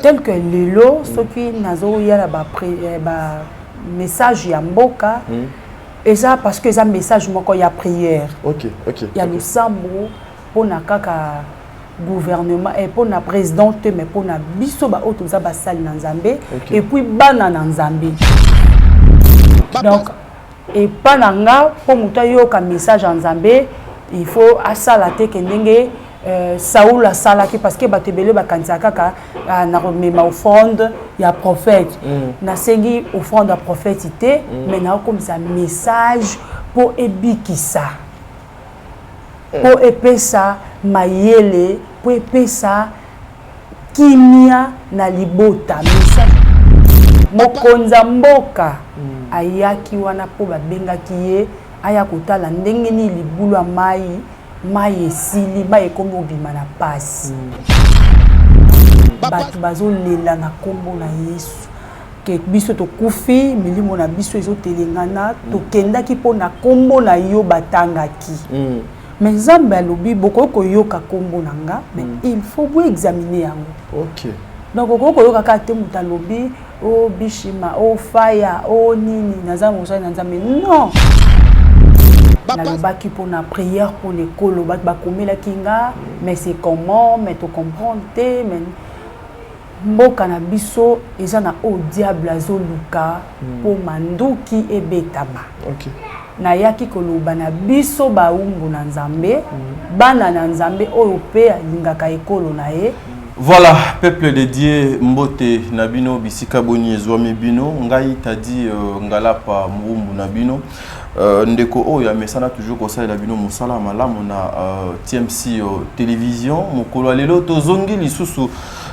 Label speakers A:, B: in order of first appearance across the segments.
A: tel que lelo ce qui nazo ya la ba message ya mboka et ça parce que ça message moko ya prière.
B: OK.
A: Il y a le sambo pour na kaka gouvernement et pour na présidente mais pour na biso ba auto za ba sali na Nzambe et puis bana na Nzambe. Donc et pas nanga pour muta yo ka message en Nzambe il faut asala te kendenge Saoul a salaki parce que batebele bakanisa kaka na remema offrande ya prophète na sengi offrande à prophète mais na comme ça message pour ebikisa pour epesa mayele pour epesa kimia na libota message mokonza mboka ayaki wana po babengaki ye aya kotala ndenge ni libulu mai esili mai ekomi obima na pasi bato bazolela na kombo na Yesu ke biso tokufi milimo na biso ezotelengana tokendaki mpo na kombo na yo batangaki mais Nzambe alobi bokoki koyoka kombo na nga mais il faut vous examiner yango. Donc okoki koyoka kaka te moto alobi o bishima o faya o nini naza mosali na Nzambe non. Nalobaki pour la prière pour l'école, bakomela kinga, mais c'est comment, mais tu comprends, mais mboka na biso ezana au diable azoluka pour manduki e betama. Na yaki koloba na biso ba umbu na Nzambe, bana na Nzambe oyo pe alingaka ekolo na ye.
B: Voilà, peuple dédié Mbote Nabino Bisika Boni Ezwami Bino, ngai tadi ngalapa Mumbu Nabino. Ndeko oya mesana toujours kosa la bino musala malamu na TMC télévision mokolo lelo tozongi lisusu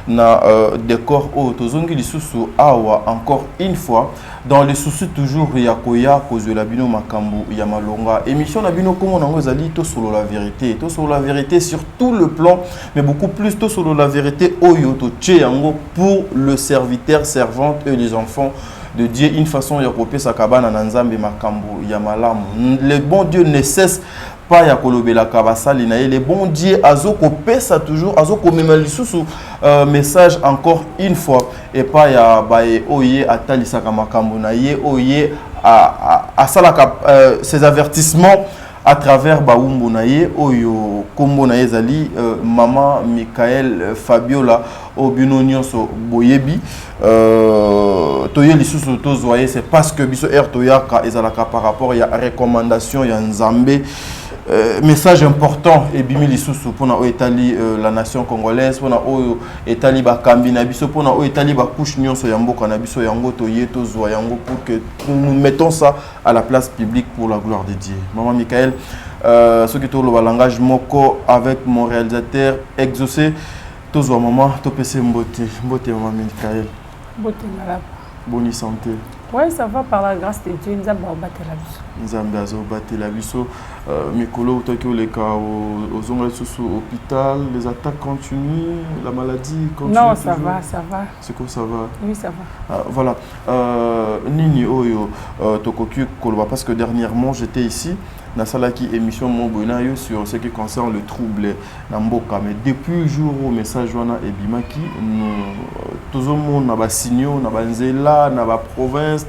B: na décor tozongi lisusu awa encore une fois dans les soucis toujours ya koya cause la bino makambu ya malonga émission na bino comme on ezali to solo la vérité sur tout le plan mais beaucoup plus to solo la vérité oyo to tcheyango pour le serviteur servante et les enfants de Dieu, une façon de couper sa cabane en Nzambe makambu ya malamu. Le bon Dieu ne cesse pas ya kolobela kabasali na le bon Dieu azoko pesa toujours azoko mema lisusu message encore une fois et pas ya bae oye atalisa makambu na ye oye a salaka ces avertissements à travers Baumbo Naye, Oyo Kombo Naye Zali, Maman Michael Fabiola, Obino Nyonso Boyebi, Toye Lisusu Tozoye, c'est parce que Biso R Toyaka Ezalaka par rapport à la recommandation, il y a Nzambe. Message important et bimi lisusu pona o etali la nation congolaise pona o etali ba kambi na biso pona o etali ba couche nyonso ya mboka na biso yango toye tozwa yango pour que nous mettons ça à la place publique pour la gloire de Dieu. Maman Michael ce qui tourne le langage moko avec mon réalisateur exaucé tozwa maman topese mbote maman Michael
A: mbote na
B: bonne santé.
A: Oui, ça va par la grâce de Dieu. Nous avons battu la biso. Nous
B: avons battu la biso. Mikolo, les cas aux ongles sous hôpital, les attaques continuent, la maladie continue.
A: Non, ça va, ça va.
B: C'est quoi ça va?
A: Oui, ça va.
B: Voilà. Nini Oyo, Tokoku Koloba, parce que dernièrement j'étais ici. Dans salaki émission Mobonayo sur ce qui concerne le trouble Namboka. Mais depuis le jour où le message wana et Bimaki, tout le monde n'a pas signé, n'a pas nzela, n'a pas province,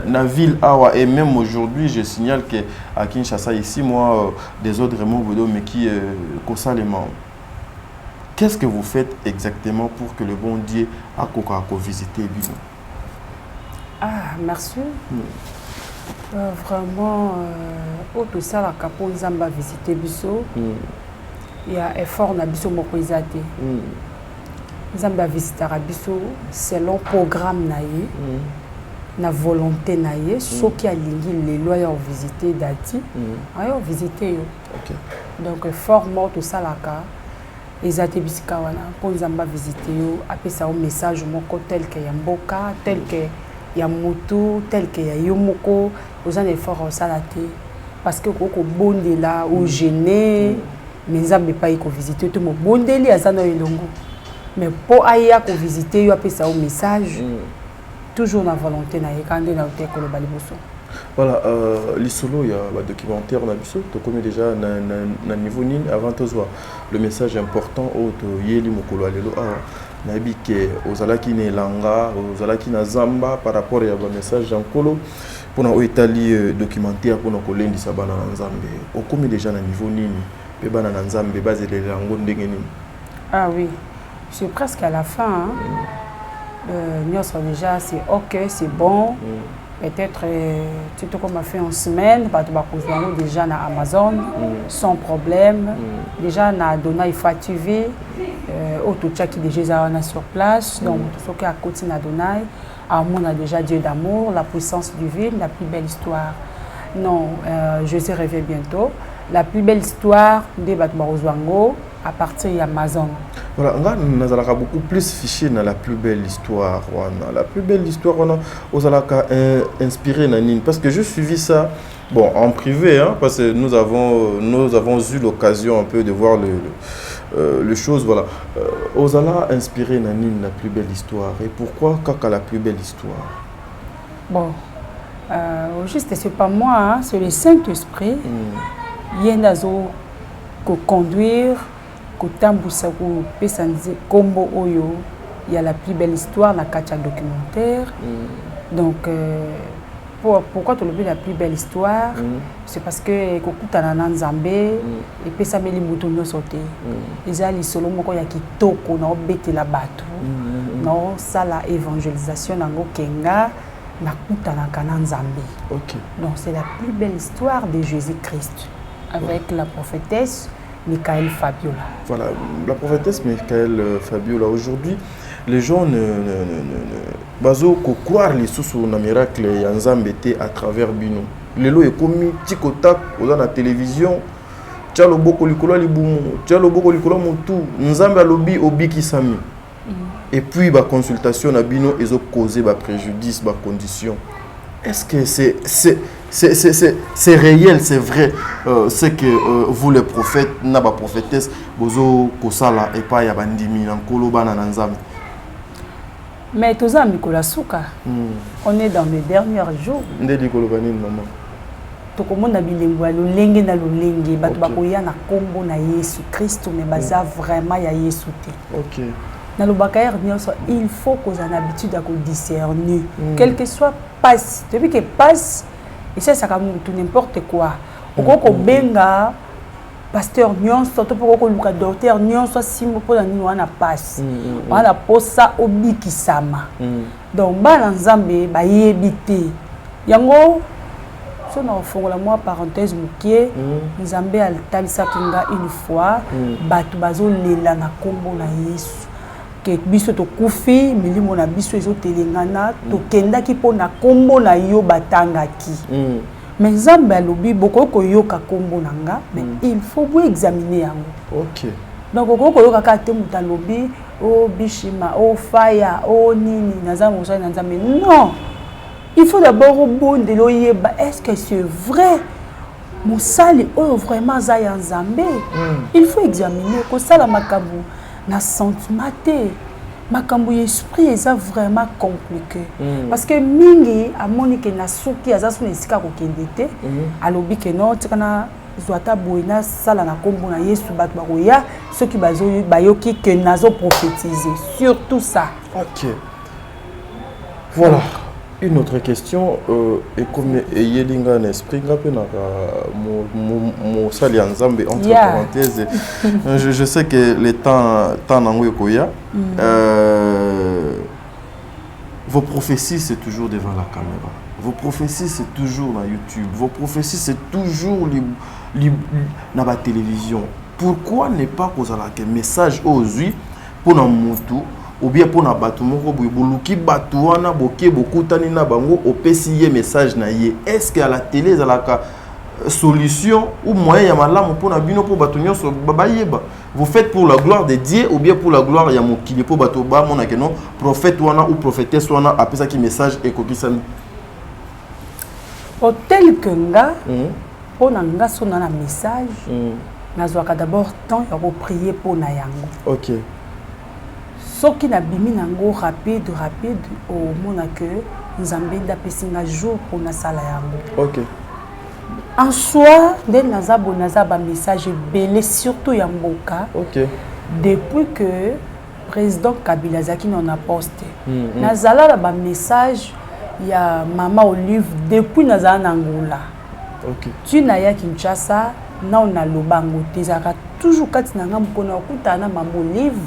B: n'a ville awa. Et même aujourd'hui, je signale qu'à Kinshasa ici, moi, des autres mots mais qui consalement. Qu'est-ce que vous faites exactement pour que le bon Dieu a visité Bino?
A: Ah, merci. Vraiment, tout ça, la capone Zamba visiter Bisso. Il y a effort na Bisso Mokoizate. Zamba visiter Bisso selon programme naïe, na volonté naïe. Ceux qui a lié les lois ont visité Dati, ont visité yo. Donc effort mort tout ça la cas. Les atébisika wana pour Zamba visiter yo. Après ça un message moko tel que Yamboka, tel que il y a moto tel que y a yomoko aux un effort en salaté parce que koko bonde là ou gêné mais ça me pas y visiter tout mon bonde li azana elongo mais pour aya ko visiter yo après ça au message toujours na volonté na yekande na hotel ko bali boso.
B: Voilà, l'isolo, il y a un documentaire, on a vu ça, tu connais déjà na niveau nil avant de voir le message important au Yeli Mokolo Alelo. nayebi ke ozalaki na elanga ozalaki na zamba par rapport ya ba message en kolo pona o etali documentaire pona kolendisa bana na nzambe okomi déjà na niveau nini pe bana na nzambe bazelela ngo ndenge nini?
A: Ah oui, je suis presque à la fin hein. Déjà c'est ok, c'est bon. Peut-être tu te comme a fait en semaine, déjà na Amazon sans problème. Déjà na Adonai Fativé, Otocha qui déjà sur place, donc tout ce qui est à côté d'Adonai. On a déjà Dieu d'amour, la puissance divine, la plus belle histoire. Non, Jésus revient bientôt. La plus belle histoire de Batbarozwango à partir d'Amazon.
B: Voilà, on a beaucoup plus fiché dans la plus belle histoire. La plus belle histoire, on a inspiré Nanine. Parce que je suivi ça bon, en privé, hein, parce que nous avons eu l'occasion un peu de voir les choses. Voilà. Ozala a inspiré Nanine la plus belle histoire. Et pourquoi Kaka la plus belle histoire?
A: Bon, juste, c'est pas moi, hein, c'est le Saint-Esprit. Yendazo ko conduire ko tambusa ko pesanze kombo oyo il y a la plus belle histoire na kacha documentaire. Donc pourquoi tu le la plus belle histoire? C'est parce que ko kutana na Nzambe et pesa meli muto no sauté. Ezali solo moko ya kitoko na obete la bato. Non, ça la évangélisation nango kenga na kutana kana Nzambe.
B: OK.
A: Donc c'est la plus belle histoire de Jésus-Christ. Avec la prophétesse Michael Fabiola. Voilà,
B: la prophétesse Michael Fabiola. Aujourd'hui, les gens ne bazo ko croire les sous na miracle ya Nzambe à travers bino. Lelo e komi tikotak oza na télévision. Tchalo boko likolo libumu, tchalo boko likolo mutu, Nzambe alobi obiki sami. Et puis ba consultation na bino ezo causer ba préjudice, ba condition. Est-ce que c'est réel, c'est vrai, ce que vous les prophètes, na ba prophétesse, bozo kosala et pas ya bandimi na nkolo bana na Nzambe?
A: Mais toza mikola suka. On est dans les derniers jours.
B: Ndeli kolobani maman.
A: Tokomona bilembo ya lolenge na lolenge, bato bakoya na kombo na Yesu Christ mais baza vraiment ya Yesu te.
B: OK.
A: Il faut qu'on ait l'habitude à discerner. Quel que soit passe, depuis que passe, et ça comme tout n'importe quoi. Au coup benga pasteur nyon surtout pour que le docteur nyon soit simo pour nous on a passe. On a posa obiki sama. Donc ba nzambe ba yebité. Yango so na fongola moi parenthèse mukie nzambe altalisa kinga une fois batu bazo lela na kombo na Yesu. Que biso to kufi milimo na biso ezo telengana to kenda ki pona kombo na yo batanga ki mais Nzambe alobi boko ko yoka kombo nanga mais il faut vous examiner yango.
B: OK.
A: Donc ko yoka ka te mutalobi o bishima o fire o nini nazama usana Nzambe non, il faut d'abord bonde lo yeba est-ce que c'est vrai musali o vraiment za ya Nzambe. Il faut examiner ko sala makabu na sentiment te makambo esprit est vraiment compliqué parce que mingi amoni ke na suki azasu nesika ko kendete alobi ke non tikana zwata boina sala na kombo na Yesu bat baroya ceux qui bazo bayoki que nazo prophétiser surtout ça.
B: OK. Voilà. Une autre question, et comme Yelinga un esprit, mon sali Nzambe entre parenthèses, je sais que le temps n'angoye koya. Vos prophéties c'est toujours devant la caméra. Vos prophéties c'est toujours dans YouTube. Vos prophéties c'est toujours dans la télévision. Pourquoi ne pas causer un message aux yeux pour nos moutons? Ou bien pour na batu moko boluki batu wana boke bokutani na bango opesi message na ye. Est-ce que à la télé za la solution ou moyen ya malamu pour na bino pour batu nyonso babayeba? Vous faites pour la gloire de Dieu ou bien pour la gloire ya mokili pour batu ba mona que non prophète wana ou prophétesse wana apesa ki message ekokisami.
A: Tel que nga pour na nga sona na message nazwaka d'abord temps ya ko prier pour na yango.
B: OK.
A: Ce qui n'a bimi nango rapide au mona que Nzambe da pesinga jour pour na sala yango.
B: OK.
A: En soi, dès nazaba message belé surtout ya mboka.
B: OK.
A: Depuis que président Kabila zaki non a posté nazala la ba message ya Mama Olive depuis nazala na Angola.
B: OK.
A: Tu na ya Kinshasa na on a lobango tezaka toujours kati na ngam kona okutana Mama Olive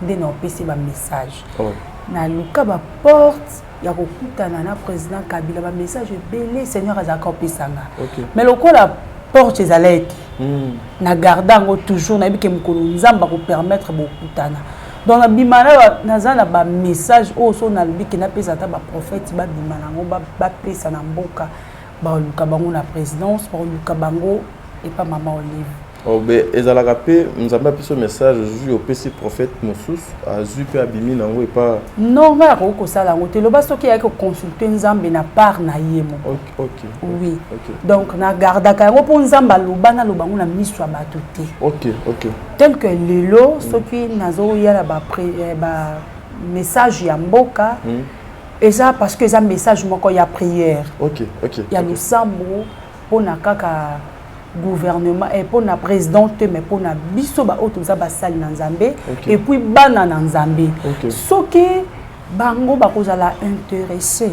A: nde na opesi ba message. Na luka ba porte ya kokutana na président Kabila ba message belé Seigneur azaka opesanga. Mais lokola porte ezalete na gardango toujours na bike mukolo nzamba ko permettre bokutana. Donc na bimana nazana ba message o so na bike na pesa ta ba prophète ba bimana ngo ba pesa na mboka ba luka bango na présidence ba luka bango et pas Mama Olive.
B: Oh ben ezala rapé nous avons appelé ce message au PC prophète Moussous a zupe abimi nango et pas
A: non nga ko sala ngo te lo ba soki ya ko consulter nzambe na part na yemo.
B: OK.
A: Oui. Donc na garda ka ngo po nzamba lo bana lo bango na miso abato te.
B: OK.
A: Tel que lelo soki nazo ya la ba message ya mboka et ça parce que ça message moko ya prière.
B: OK.
A: Ya le sambo pona kaka gouvernement et pour la présidente mais pour la biso ba auto za basali na Nzambe et puis bana na Nzambe soki bango ba kozala intéressé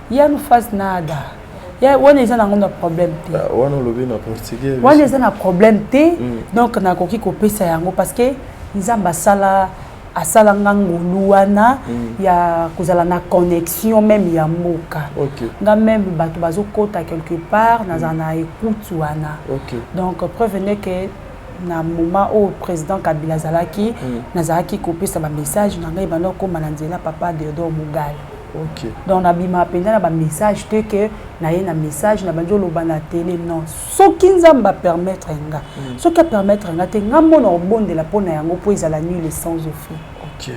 A: ya nous fasse nada ya wana eza na ngona problème te
B: wana lobi na portugais
A: wana eza na problème te donc na koki ko pesa yango parce que Nzamba sala asala ngangolu wana ya kozala na connexion même ya mboka nga même bato bazo kota quelque part na écoute wana donc preuve n'est que na moment au président Kabila zalaki nazalaki kopesa ba message na ngai bana ko mananzela papa Deodore Mugal. Donc na bima penda na ba message te que na ye na message na banjo loba na télé non soki nzamba permettre nga soki permettre nga te nga mona obonde la pona yango po ezala nuit sans effet.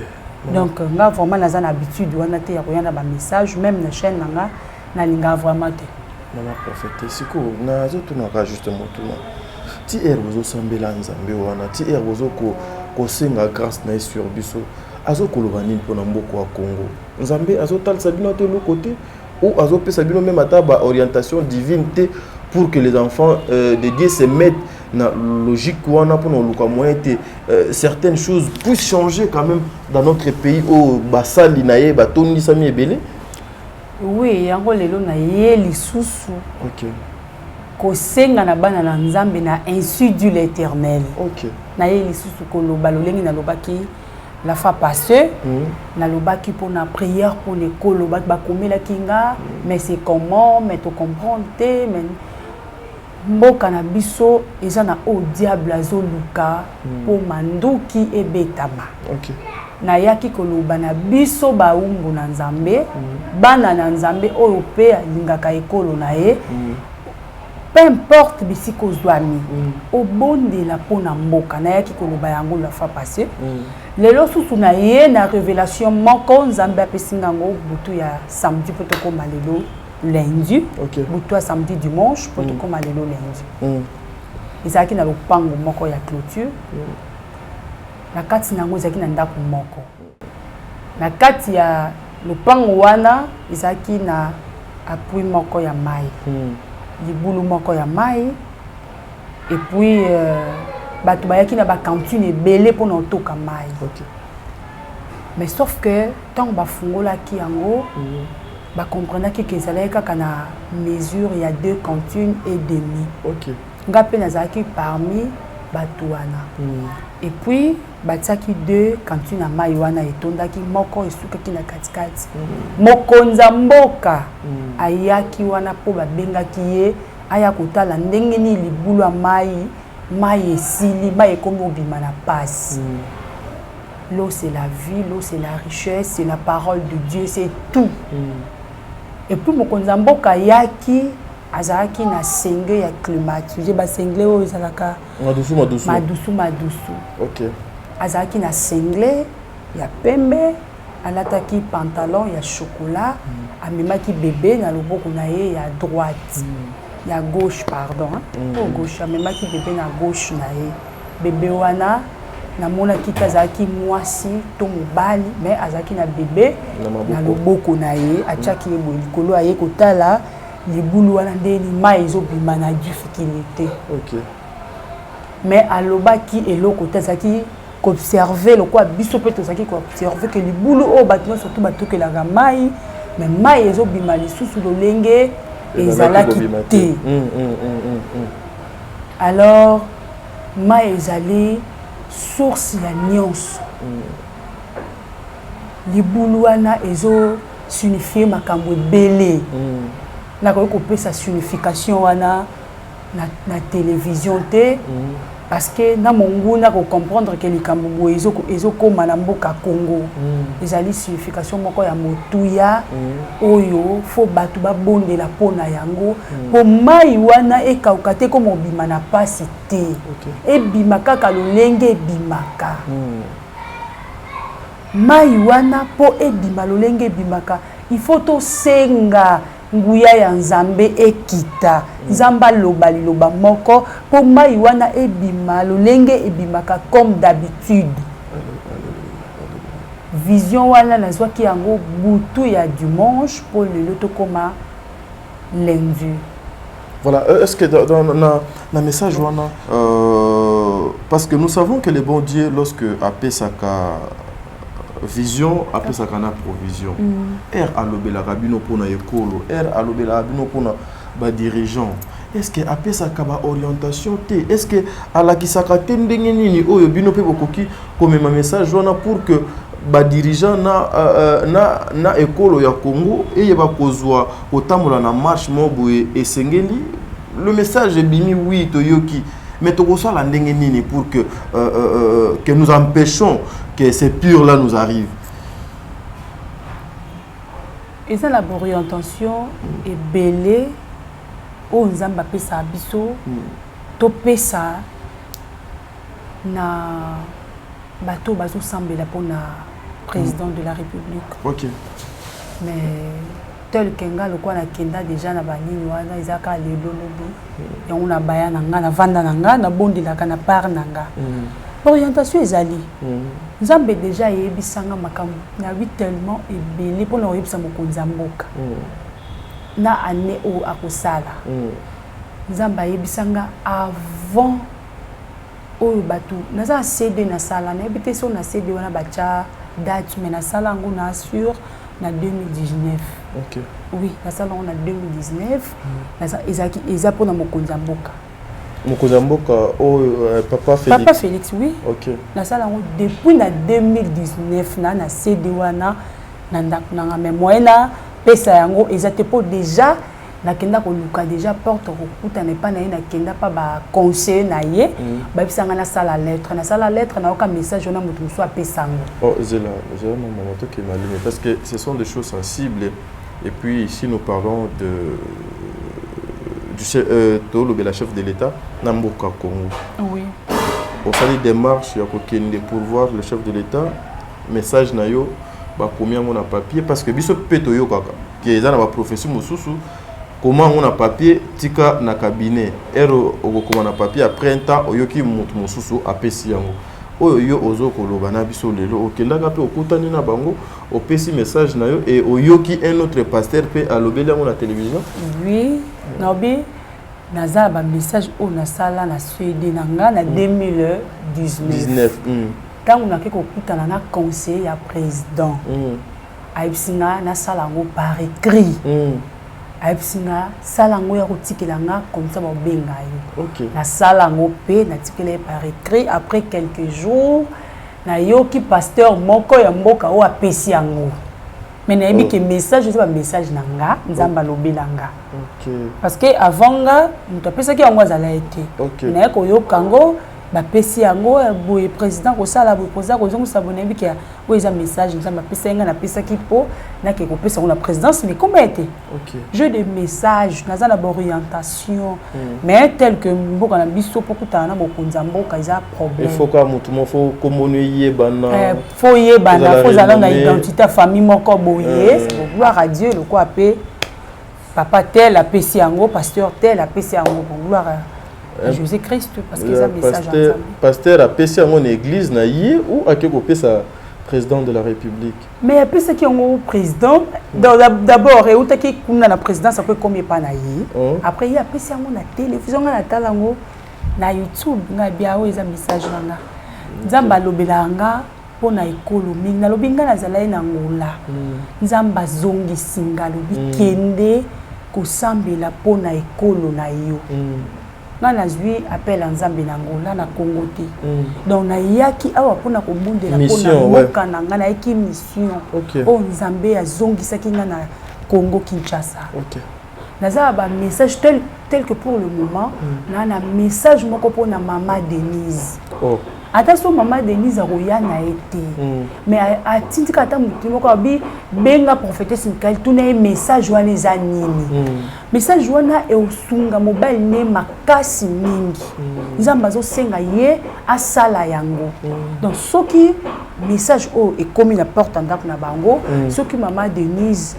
A: Donc nga vraiment naza na habitude wana te ya koyana ba message même na chaîne nga na linga vraiment te.
B: Mama prophète siko na zoto na justement tout ti erbozo sambela nzambe wana ti erbozo ko senga grâce na sur biso azo koloba nini pona mboko wa Congo nzambe azo talisa bino te le côté ou azo pesa bino même ataba orientation divine te pour que les enfants de Dieu se mettent dans logique wana pour nous luka moyen te certaines choses puissent changer quand même dans notre pays au basali na ye batondi sami ebele.
A: Oui yango lelo na ye lisusu ko senga na bana na nzambe na insu de l'Éternel. Na ye lisusu ko loba lolengi na lobaki la fois passée na lobaki pour na prière pour les koloba ba komela kinga mais c'est comment mais tu comprendre te mais mboka na biso eza na o diable azoluka po manduki ebetama. Na yaki koloba na biso ba umbu na nzambe bana na nzambe oyo pe alingaka ekolo na ye peu importe bisiko zwami obondela pona mboka na yaki koloba yango la fois passée lelo susu na ye na révélation moko nzambe apesinga ngo butu ya samedi poto koma lelo lundi butu ya samedi dimanche poto koma lelo lundi ezalaki na lopango moko ya clôture na kati nango ezalaki na ndako moko na kati ya lopango wana ezalaki na appui moko ya mai libulu moko ya mai et puis bato bayaki na ba cantine ebele mpona otoka mai mais sauf que ntango bafungolaki yango bakomprenaki ke ezalaki kaka na mesure ya 2 cantines et demi nga mpe nazalaki parmi bato wana et puis batiaki 2 cantines ya mai wana etondaki moko esukaki na katikati mokonza mboka ayaki wana mpo babengaki ye aya kotala ndenge nini libulu ya mai esili mai ekomi obima na pasi. L'eau c'est la vie, l'eau c'est la richesse, c'est la parole de Dieu, c'est tout. Et puis mokonza mboka ayaki azalaki na senge ya climatisé ba sengle oyo ezalaka madusu azalaki na sengle ya pembe alataki pantalon ya chocolat amemaki bébé na loboko na ye ya droite ya gauche pardon gauche amemaki bébé na gauche na ye bébé wana namonaki te azalaki mwasi to mobali mais azalaki na bébé na loboko na ye atiaki ye boye likolo aye kotala libulu wana ndeni mai ezobima na difficulté mais alobaki eloko te azalaki observer le quoi biso peut tozaki ko observer que les boulot au bâtiment surtout bato que la mai mais mai ezo bima lisusu lolenge ezalaki te alors mai ezali source ya nyonso les boulot wana ezo signifier makambo ebele na ko kopesa signification wana na télévision te parce que na monguna ko comprendre que les kambo ezo koma na mboka Congo ezali signification moko ya motuya oyo fo batu ba bondela pona yango po mai wana ekauka te ko mobima na pasi te ebima kaka lolenge ebimaka mai wana po ebima lolenge ebimaka il faut to senga nguya ya nzambe ekita nzamba loba liloba moko po mai wana ebima lolenge ebimaka comme d'habitude vision wana nazwaki yango butu ya dimanche po lelo tokoma lundi.
B: Voilà, est-ce que dans le message wana parce que nous savons que le bon Dieu lorsque appelle sa vision après ça kana provision alobela rabino pona ekolo alobela rabino pona ba dirigeant est-ce que après ça ka orientation te est-ce que alakisaka te ndenge nini oyo bino pe bokoki comme ma message wana pour que ba dirigeant na ekolo ya Congo et ba kozwa otambola na marche mobo esengeli le message bimi oui toyoki mais tu reçois la nini pour que nous empêchons que ces purs-là nous arrivent.
A: Et ça, la orientation est belle. On zamba pesa biso, to pesa na bateau bazo sambela pour na président de la République.
B: Ok.
A: Mais tel kenga le quoi na kenda déjà na banini wana izaka lelo lobo et on a baya na nga na vanda na nga na bondi la kana par na nga orientation ezali nzambe déjà yebisanga makambo na wi tellement ebele pour na yebisa mokonza mboka na ane o akosala nzambe yebisanga avant oyo batu naza CD na sala na ebite so na CD wana bacha date mais na sala ngo na assure na 2019.
B: Ok.
A: Oui, la salle on a 2019. Ezaki eza pona mokonza mboka.
B: Mokonza mboka papa Félix.
A: Papa Félix, oui.
B: Ok.
A: La salle on depuis la 2019 na CD wana na ndako na mémoire na pesa yango ezate po déjà na kenda ko luka déjà porte ko kuta ne pas na ina kenda pa ba conseiller na ye ba bisanga na sala lettre na oka message na mutu so apesango.
B: Oh zela maman to qui m'allume parce que ce sont des choses sensibles et puis ici nous parlons de la chef de l'État na mboka Congo.
A: Oui.
B: On fait des démarches ya kokende pour voir le chef de l'État message na yo ba combien on a papier parce que biso peto yo kaka qui est dans la profession mususu. Comment on a papier tika na cabinet ero okoma na papier après un temps oyoki mutu mususu apesi yango oyo ozo koloba na biso lelo okendaka pe okutani na bango opesi message na yo et oyoki un autre pasteur pe alobela na télévision.
A: Oui nobi naza ba message o na sala na Suède nanga na 2019 quand on a ke kokutana na conseiller ya président aibsinga na sala ngo par écrit aipsinga salango ya kotikelanga comme ça ba benga yo.
B: OK.
A: Na salango pe na tikele par écrit après quelques jours na yoki pasteur moko ya mboka o apesi yango. Mais na yebi ke message c'est pas message nanga nzamba lobelanga.
B: OK.
A: Parce que avant nga mutu apesa ki yango azala été. Na ko yokango ba pesi yango boye président ko sala boye poza ko zongo sabona yebi ke o eza message nzamba pesa nga na pesa ki po na ke ko pesa la présidence mais comment était jeu de message naza na orientation mais tel que mboka na biso pokutana na mokonza mboka isa problème
B: il faut que mutu mo faut communier bana
A: faut yebana faut zala na identité famille moko boye c'est gloire à Dieu le quoi pe papa tel a pesi yango pasteur tel a pesi yango gloire à Jésus-Christ parce que ça message
B: pasteur a pesi yango na église na yé ou a ke ko pesa président de la République.
A: Mais après ce qui est un président, d'abord, et où tu as la présidence après combien pas naïe. Après il y a après c'est la télévision, na talango, na YouTube, na bien où ils ont message là. nzamba lobelanga pona ekolo mingi nalobi nga nazala ye na ngola nzamba zongisi nga lobi kende kosambela pona ekolo na yo nga nazwi appel ya nzambe na ngola na Congo te donc nayaki awa pona kobundela pona mboka na nga nayaki mission oyo nzambe azongisaki nga na Congo Kinshasa naza ba message tel que pour le moment na message moko pona Maman Denise attention Maman Denise aroya na été mais atindika ata mutu moko abi benga prophétesse Michael tuna message wana eza nini message wana e osunga mobile ne makasi mingi nzamba zo senga ye asala yango donc soki message o e komi na porte ndako na bango soki Maman Denise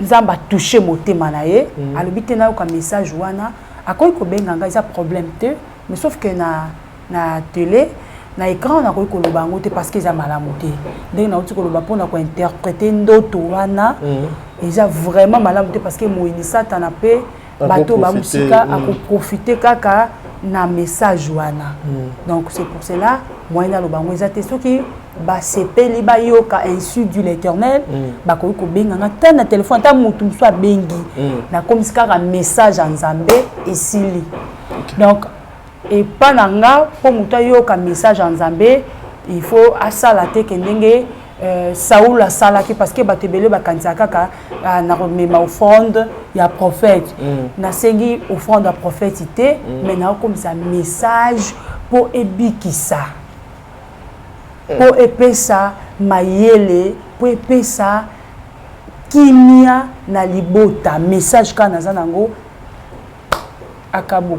A: nzamba toucher motema na ye alobi te na ka message wana akoyi ko benga nga eza problème te mais sauf que na télé na écran na koyi koloba ngo te parce que eza malamu te ndenge na uti koloba pona ko interpréter ndoto wana eza vraiment malamu te parce que moyini satana pe bato ba musika ako profiter kaka na message wana donc c'est pour cela moyena loba ngo eza te soki ba sepeli ba yoka insu du l'Éternel ba koyi ko benga nga ta na téléphone ta mutu mso abengi na komisika ka message en Nzambe esili donc et pas nanga pour muta yoka message en Nzambe il faut asala te kendenge Saoul a salaki parce que batebele bakanisa kaka na remema offrande ya prophète na sengi offrande ya prophète te mais na comme ça message pour ebikisa pour epesa mayele pour epesa kimia na libota message kana zanango akabo.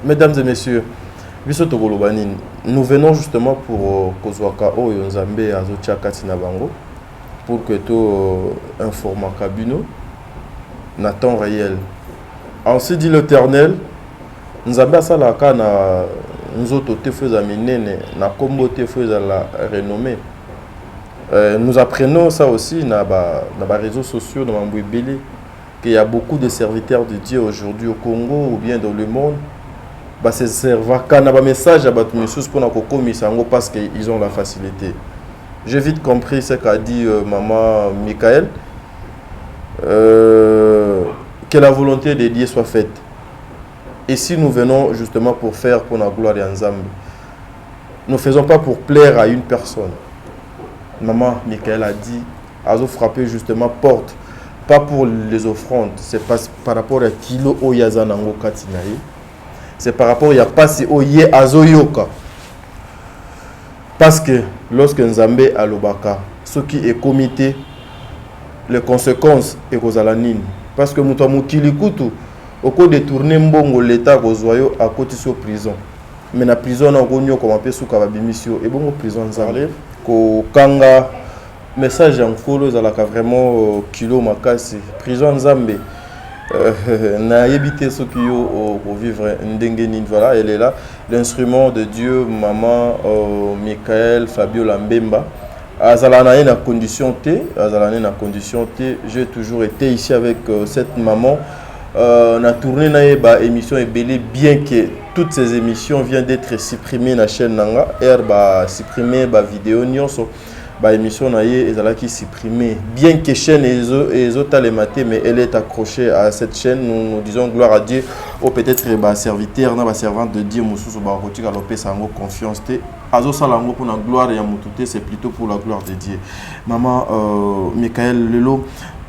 B: Mesdames et messieurs, nous venons justement pour Kozwaka Oyo Nzambe Azotia Katina Bango pour que tout informe Kabino na temps réel. Ensuite dit l'Éternel, Nzambe Asalaka na Nzoto Tefeza Minene na Kombo Tefeza la renommée. Nous apprenons ça aussi dans les réseaux sociaux, dans les Bélé, qu'il y a beaucoup de serviteurs de Dieu aujourd'hui au Congo ou bien dans le monde. Bah, c'est servant quand on a un message à battre monsieur pour nous parce qu'ils ont la facilité. J'ai vite compris ce qu'a dit maman Michael, que la volonté de Dieu soit faite. Et si nous venons justement pour faire pour la gloire et ensemble, nous ne faisons pas pour plaire à une personne. Maman Michael a dit, Azo frapper justement porte, pas pour les offrandes, c'est par rapport à kilo oyazanango katinaye. C'est par rapport à passer au yé azoyoka. Parce que lorsque Nzambe a l'obaka, ce qui est comité, les conséquences est aux alanines. Parce que Moutamukili Koutou, au cours de tourner mbongo l'état gozoyo à côté de prison. Mais la prison a gagné comme un peu sous Kababimisio et bon prison Nzambe. Ko kanga message en colo zalaka vraiment kilo makasi prison Nzambe. Na yebité ce qui au vivre ndengeni voilà elle est là l'instrument de Dieu maman Michael Fabio Lambemba azalana na condition T j'ai toujours été ici avec cette maman na tourné na ba émission est belé bien que toutes ces émissions viennent d'être supprimées na chaîne nanga ba supprimé ba vidéo nyonso ba émission na ye ezalaki supprimé bien que chaîne et autres les maté mais elle est accrochée à cette chaîne nous disons gloire à Dieu ou peut-être ba serviteur na ba servante de Dieu mususu ba kotika lopé sango confiance te azo salango pour la gloire ya mututé c'est plutôt pour la gloire de Dieu maman Michael lelo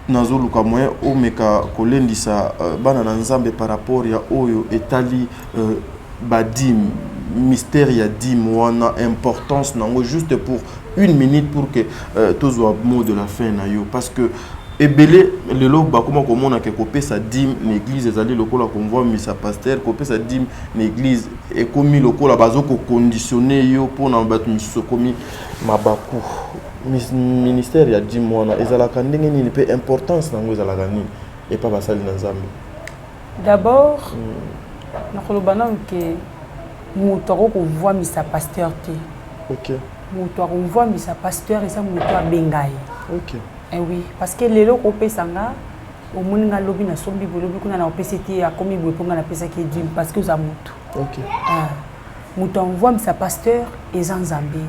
B: nazo luka moyen o meka kolendisa bana na Nzambe par rapport ya oyo etali badim mystère ya dim wana importance nango juste pour une minute pour que tous au mot de la fin na yo parce que ebele lelo ba comment komona ke kopé sa dim l'église ezali lokola konvoi misa pasteur kopé sa dim l'église et komi lokola bazoko conditionner yo pour na bat miso komi mabaku ministère ya dim wana ezalaka ndenge nini pe importance nango ezalaka nini et pas basali na Nzambe
A: d'abord nakolobana ke moto akovoa misa pasteur te. OK. Moto akovoa misa pasteur eza moto abengai.
B: OK.
A: Eh oui, parce que lelo ko pesanga au moninga lobi na sombi bolobi kuna na opesiti ya komi bweponga na pesa ki dim parce que za moto.
B: OK.
A: moto envoie sa pasteur et Nzambe.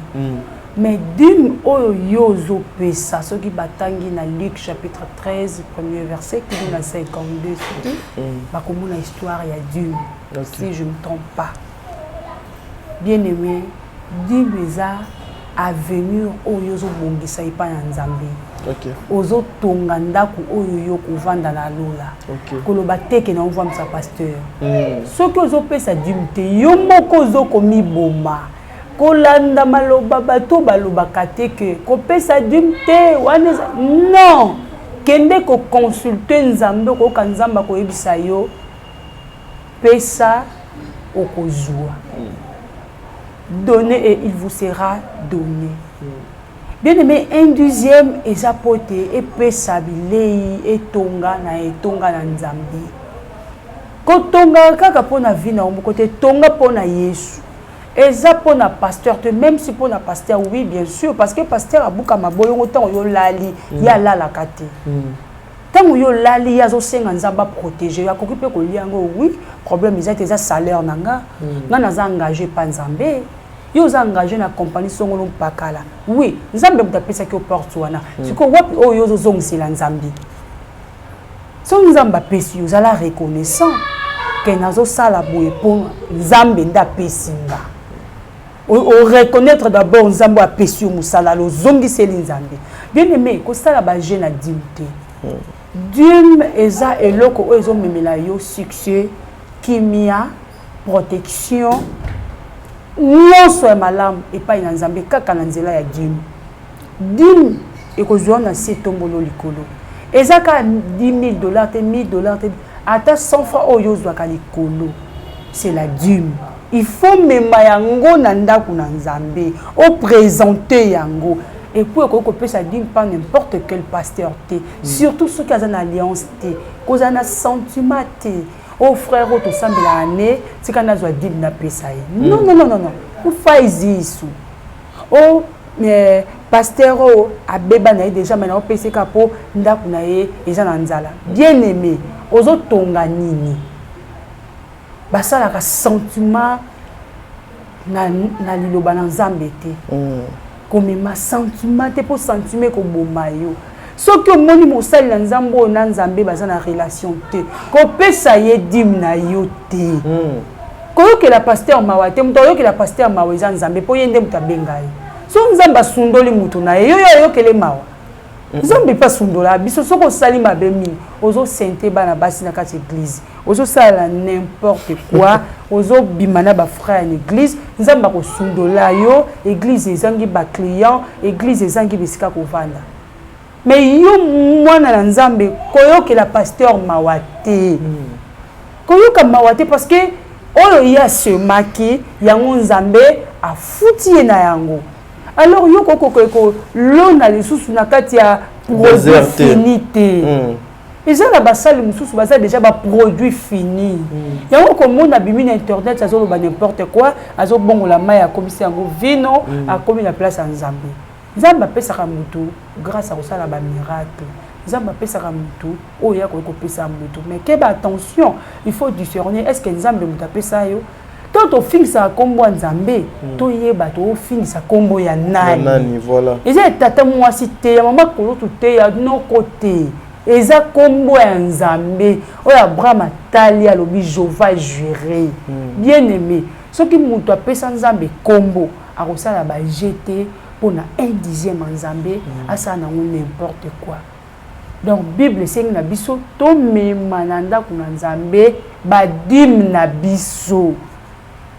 A: Mais dîme oyo pesa ce qui batangi na Luc chapitre 13 premier verset qui dit na 52 ba comme une histoire il y a dîme si je ne me trompe pas. Bien-aimé, dîme avenir oyo zo bongisa ipa ya Nzambe. Ozo tonga ndako oyo kovanda na lola. Koloba teke na envoie sa pasteur. Ce que ozo pesa dîme te yo moko zo komi boma. Kolanda maloba bato balobaka te ke kopesa dîme te wana non kende ko consulter Nzambe ko kanzamba ko yebisa yo pesa okozwa donnez et il vous sera donné. Bien aimé, un deuxième ezapote et pesa bilei et tonga na Nzambe ko tonga kaka pona vie na côté tonga pona Yesu. Et ça pour na pasteur, même si pour na pasteur, oui, bien sûr, parce que pasteur a beaucoup ma boyo autant yo lali, ya la la kate. Tant yo lali ya zo senga nzamba protéger, ya kokipe ko liango oui, problème ils ont salaire nanga, na za engagé pas Nzambe. Yo za engagé na compagnie songolo pakala. Oui, Nzambe mutapesa ki porte wana. Siko wapi o yo zo zongisi la Nzambe. So Nzamba pesi yo za la reconnaissant que nazo sala boye pour Nzambe nda pesinga. O reconnaître d'abord Nzambe a pesi musala lo zongi seli Nzambe. Bien aimé, ko sala ba jeune adimte. Dîme eza eloko o ezo memela yo succès, kimia, protection. Nyonso ya malamu epai na Nzambe kaka na nzela ya dîme. Dîme ekozwa na setombolo likolo. Eza ka $10,000 te $1,000 te ata 100 francs oyo zwaka likolo. C'est la dîme. Il faut mema yango na ndako na Nzambe o présenter yango et puis ko pesa dîme pas n'importe quel pasteur te surtout ceux qui ont une alliance te koza na sentiment te o frère o to sambela ane tika na zwa dîme na pesa non ou faizisu o mais pasteur o abeba na déjà maintenant pesa kapo ndako na ye eza na nzala bien aimé ozo tonga nini basala ka sentiment na liloba na Nzambe te comme ma sentiment te pour sentiment ko boma yo soki omoni mosali na Nzambe na Nzambe baza na relation te ko pesa ye dîme na yo te ko que la pasteur mawate muto yo que la pasteur maweza Nzambe po yende mutabenga ye so Nzambe asundoli muto na yo yo kele mawa Nzambe pas sundola biso soko sali mabemi ozo sente bana basi na kati église ozo sala n'importe quoi ozo bimana ba frère en église Nzambe ko sundola yo église ezangi ba client église ezangi bisika ko vanda mais yo mwana na Nzambe koyoke la pasteur mawate koyoka mawate parce que oyo ya se maki yango Nzambe afuti na yango. Alors yo koko lona lisusu na kati ya produit fini te. Eza la basali mususu baza déjà ba produit fini. Yango komona bimi na internet azo ba n'importe quoi, azo bongo la mai akomisi yango vino, akomi na place ya Nzambe. Nzambe apesaka mutu grâce à kosala ba miracle. Nzambe apesaka mutu oyo ya ko pesa mutu. Mais keba attention, il faut discerner est-ce que Nzambe mutu apesa yo quand on finit sa combo Nzambe, to yeba to finit sa combo ya nani.
B: Voilà.
A: Et j'ai tata moi cité, maman kolo tout ya non côté. Et ça combo ya Nzambe, o ya Abraham tali ya lobi Jova juré. Bien aimé, ce qui mutu apesa Nzambe combo, a kosala ba jeter pour na 1/10 Nzambe, a ça na n'importe quoi. Donc Bible c'est na biso to mema na ndako na Nzambe ba dim na biso.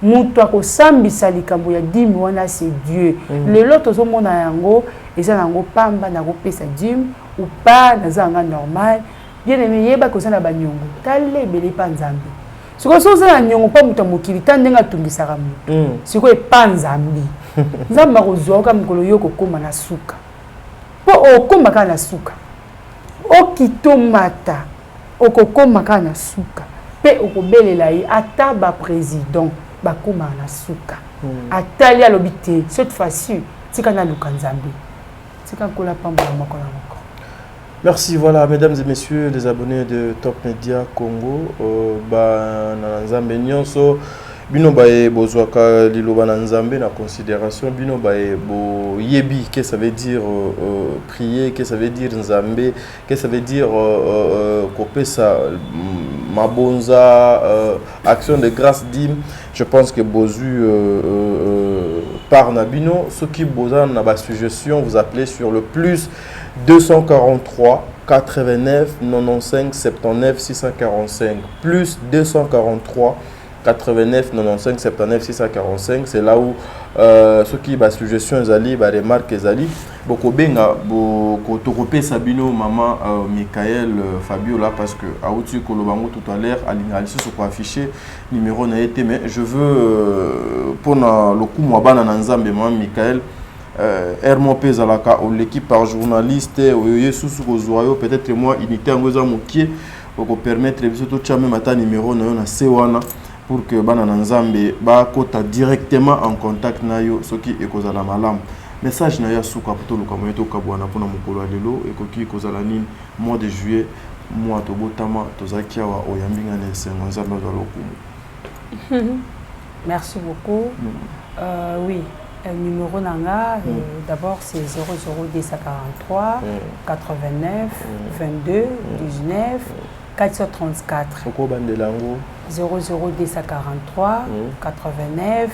A: Mutu akosambisa likambo ya dîme wana c'est Dieu. Lelo tozomona yango eza nango pamba na kopesa dîme ou pas nazanga normal. Bien aimé yeba kozana banyongo. Tale bele pa Nzambe. Siko soza na nyongo pa mutu mokili tandenge atungisaka mutu. Siko e pa Nzambe. Nzambe akozoka mukolo yo kokoma na suka. Po okoma kana na suka. Okitomata okokoma kana na suka. Pe okobelela yi ata ba président bakuma na suka atali alobité cette fois-ci tika na lukanzambe tika kola pamba moko na moko.
B: Merci, voilà, mesdames et messieurs les abonnés de Top Media Congo, na Nzambe nyonso bino bae bozwaka liloba na nzambe na considération bino bae bo yebi que ça veut dire prier, que ça veut dire nzambe, que ça veut dire kopesa mabonza action de grâce dîme. Je pense que bozu par nabino ceux qui boza na ba suggestion vous appelez sur le plus 243 89 95 79 645 plus 243 89 95 79 645. C'est là où ceux qui ba suggestion ezali ba remarque ezali boko benga boko tokopé Sabino maman Michael Fabio là parce que auti kolobango tout à l'heure alingali sur ko afficher numéro na été mais je veux pour le coup moi bana na nzambe maman Michael Hermo Pezalaka ou l'équipe par journaliste ou sous kozoyo peut-être moi unité ngoza mokie pour permettre biso to chame mata numéro na yo na sewana pour que bana nzambe ba kota directement en contact na yo soki ekozala malam message na ya suka poto luka moyeto kabwana pona mokolo lelo ekoki kozala nini mois de juillet mois to botama tozaki wa oyambinga na sengo nzambe za lokumu.
A: Merci beaucoup. Oui, numéro nanga d'abord c'est 00243 89 22 19 434 00243 89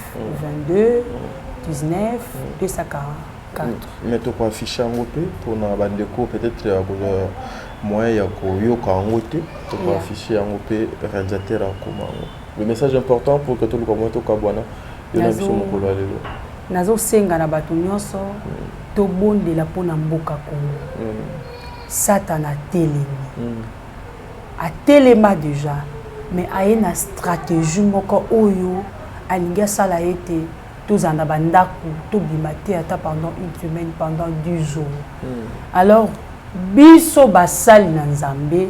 A: 22 19 244.
B: Mais tu peux afficher en côté pour na bandeko peut-être moyen ya koyoka en côté tu peux afficher en côté réalisateur comment le message important pour que tout le monde to kabwana yo na biso mokolo lelo
A: nazo senga na bato nyonso to bondela pona mboka Congo Satana telemi atelema déjà mais aye na stratégie moko oyo alinga sala ete tozana bandaku to bimate ata pendant une semaine pendant 10 jours alors biso basali na nzambe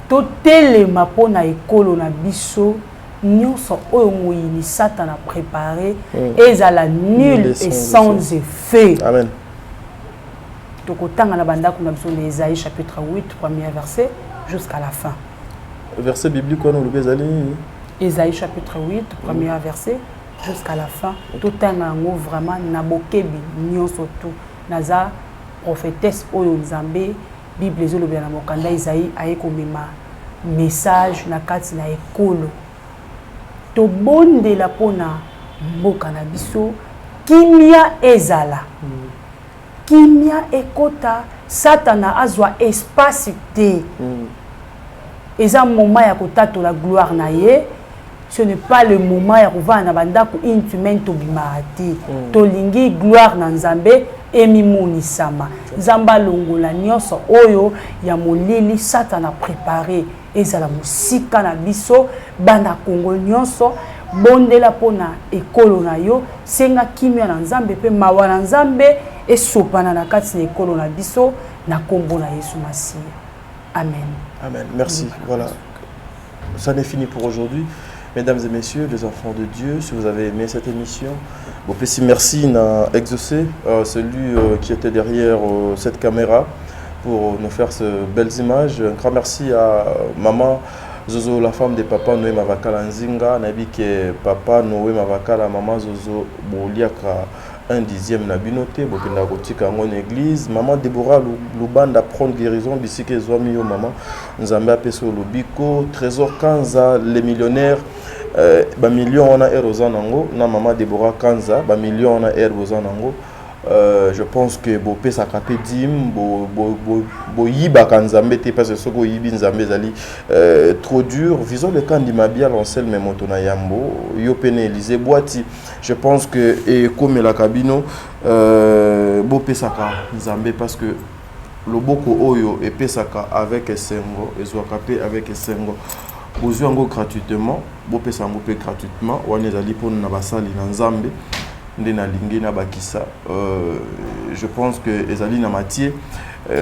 A: to telema pona ekolo na biso nyonso oyo moyini Satana préparé ezala nul et sans effet.
B: Amen.
A: Tokotanga na bandaku na biso na Isaïe chapitre 8 premier verset jusqu'à la fin.
B: Verset biblique on le bezali
A: Isaïe chapitre 8 premier verset jusqu'à la fin. Totanga ngo vraiment na bokebi nyonso tout naza prophétesse oyo nzambe Bible ezolobi na mokanda Isaïe aye komema message na kati na ekolo. To bonde la pona mboka na biso kimia ezala kimia ekota Satana azwa espace te eza moment ya kotato la gloire na ye ce n'est pas le moment ya kovana na bandako intumen to bimati to lingi gloire na nzambe emimunisama nzamba longola nyonso oyo ya molili Satana préparé ezala musika na biso bana Congo nyonso bondela pona ekolo na yo senga kimia na nzambe pe mawa na nzambe esopana na kati na ekolo na biso na kombo na Yesu Masiya. Amen.
B: Amen. Merci. Voilà. Ça n'est fini pour aujourd'hui. Mesdames et messieurs, les enfants de Dieu, si vous avez aimé cette émission, bon, merci n'a exaucé celui qui était derrière cette caméra pour nous faire ces belles images. Un grand merci à maman Zozo, la femme de papa Noé Mavakala Nzinga, Nabi que papa Noé Mavakala, maman Zozo Boliaka, un dixième Nabinoté, Bokenda Gotika en église, maman Déborah Lubanda prendre guérison, Bissike Zoamio, maman Nzamba Peso Lubiko, Trésor Kanza, les millionnaires, million on a Erozanango, na maman Déborah Kanza, million on a Erozanango. Je pense que Bopé Sakapé Dim, Bo Yiba Kanzambe, parce que Soko Yibi Nzambe Zali trop dur. Visons le camp d'Imabia, l'Ancel Memotona Yambo, Yopene Elise Boati. Je pense que, et comme la cabino, Bopé Saka Nzambe, parce que le Boko Oyo et Pesaka avec Essengo, et Zwakapé avec Essengo. Bozuango gratuitement, Bopé Sango gratuitement, Wanezali pour Nabasali Nzambe. Je pense que ezali na matière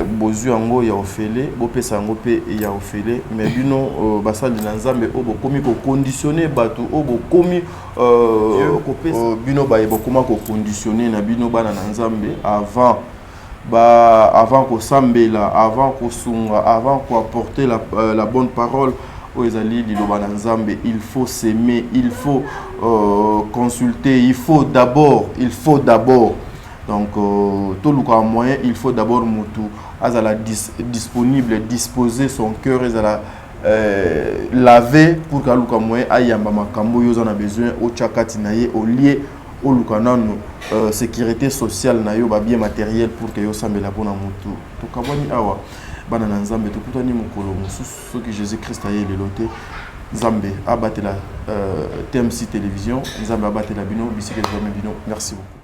B: bozu ango ya ofele bopesa ngo pe ya ofele mais bino basali na nzambe obo komi ko conditionner bato obo komi bino ba ebokoma ko conditionner na bino bana na nzambe avant ko sambela avant ko sunga avant ko apporter la bonne parole Oezali liloba na Nzambe, il faut s'aimer, il faut consulter, il faut d'abord donc tout le cas moyen, il faut d'abord mutu azala disponible, disposer son cœur ezala laver pour que luka moyen ayamba makambo yo a besoin au chakati na ye au lieu au luka nanu sécurité sociale na yo ba bien matériel pour que yo sambela pona mutu to kabani awa bana na Nzambe to kutani mukolo mususu soki Jésus Christ aye lelote Nzambe abatela TMC télévision Nzambe abatela bino bisike bino merci beaucoup.